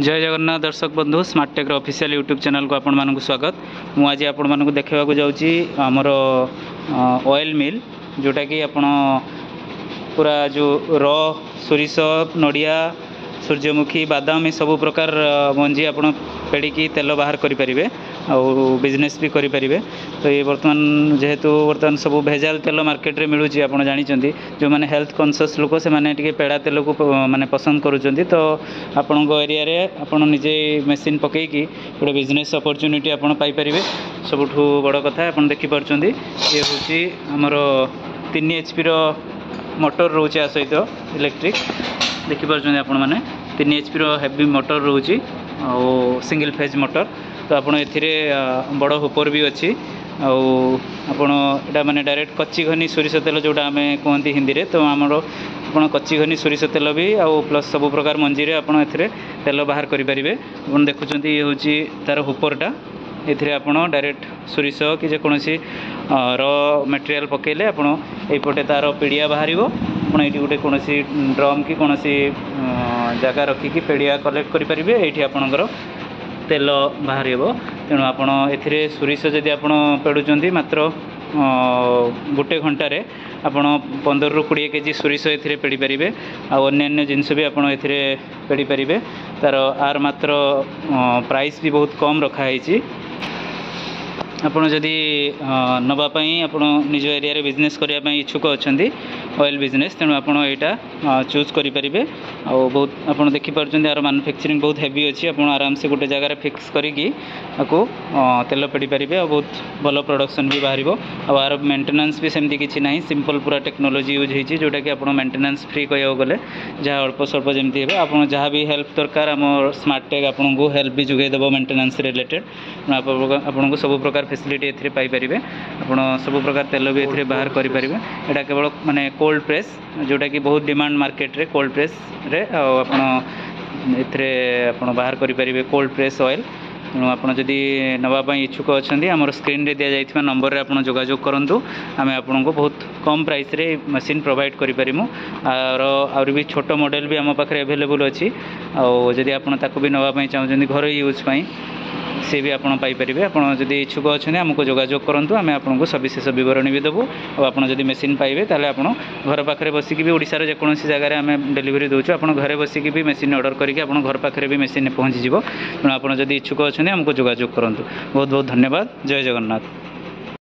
जय जगन्नाथ दर्शक बंधु स्मार्टटेक्र ऑफिशियल यूट्यूब चैनल को आपण मानक स्वागत। मु आज आपण मानक देखा जाऊँगी आमर ऑयल मिल जोटा कि आपण पूरा जो र सोरिष नड़िया सूर्यमुखी बादाम ये सब प्रकार मंजी आप पेड़ी तेल बाहर करें आउ बिजनेस भी करें। तो ये बर्तमान जेहेतु बर्तमान सब भेजाल तेल मार्केट रे मिलूँ आप जानते जो मैंने हेल्थ कॉन्शियस लोक से मैंने पेड़ा तेल को माने पसंद करुँच। तो आपण एरिया रे आपण निजे मेसीन पकईकी गोटे बिजनेस अपॉर्चुनिटी आपण पाइपर। सबुठ बड़ कथा आप देखिपुं ये हूँ आमर 3 HP मोटर रोचे सहित इलेक्ट्रिक देखिपुं आपण मैंने 3 HP हेवी मोटर रोचे और सिंगल फेज मोटर। तो आपड़ ए बड़ होपर भी अच्छी आपड़ा माने डायरेक्ट कच्ची घनी सोरिष तेल जोटा आम कहते हिंदी में। तो आमर आप कच्ची घनी सोरिष तेल भी आउ प्लस सब प्रकार मंजी आपड़ तेल बाहर करेंगे। आप देखुं ये हूँ तार होपरटा ये आप डायरेक्ट सोरिष कि जेकोसी र मटेरियल पकेले आपटे तार पीड़िया बाहर आपड़ ये गोटे कौन ड्रम कि कौन जगह रखिकी पीड़िया कलेक्ट करेंगे ये आपणकर तेल बाहर। तेणु आप सोरिष जदि आप पेड़ुंट मात्र गोटे घंटे आप 15 ରୁ 20 केजी सोरिष ए पेड़ी पारे आन्य जिनस भी आपड़ ए पेड़ी पारे। तार आर मात्र प्राइस भी बहुत कम रखाई। आपड़ जदि नापी आप निज एरिया रे बिजनेस करने इच्छुक अच्छा ऑयल बिजनेस तेणु आप चूज करेंगे। बहुत आप देखिपुं यार मैन्युफैक्चरिंग बहुत हेवी अच्छी आप आराम से गोटे जगार फिक्स करके तेल पेड़ी पारे और बहुत भल प्रोडक्शन भी बाहर। आर मेंटेनेंस भी सेमती किसी ना सिंपल पूरा टेक्नोलॉजी यूज होती जोटा कि आप मेंटेनेंस फ्री कह गले जहाँ अल्प स्वल्प जमी है आप जहाँ भी हेल्प दरकार आम स्मार्टटेक आपको हेल्प भी जोगेदेव मेंटेनेंस रिलेटेड। आपको सब प्रकार फैसिलिटी ए पाइपर आप सब प्रकार तेल भी ए बाहर करेंगे। यहाँ केवल माने कोल्ड प्रेस जोटा कि बहुत डिमांड मार्केट रे कोल्ड प्रेस रे आप बाहर करेंगे कोल्ड प्रेस ऑयल। तेणु आपड़ जदि नापी इच्छुक अच्छा आम स्क्रीन रे दि जाइए नंबर रे आप जोगाजोग करूँ आम आपको बहुत कम प्राइस रे मशीन प्रोवाइड करें। और भी छोट मॉडल भी आम पाखे अवेलेबल अच्छी आदि आप भी नापी चाहते घर यूज सी भी आपड़ पाइपर। आप इच्छुक अच्छा आमको जोगाजोग करूँ आम आपको सविशेष बरणी भी देवु। और जब मेसीन पाइबे ताले आप घर पाखे बसिकी भी ओडिशार जेकोसी जगह आम डेलीवरी दूचु आप घरे बसिकी भी मेसीन ऑर्डर करके आप घर पाखे भी मेसीन पहुँची। तेणु आप इच्छुक अच्छा आमको जोगाजोग करूँ। बहुत बहुत धन्यवाद। जय जगन्नाथ।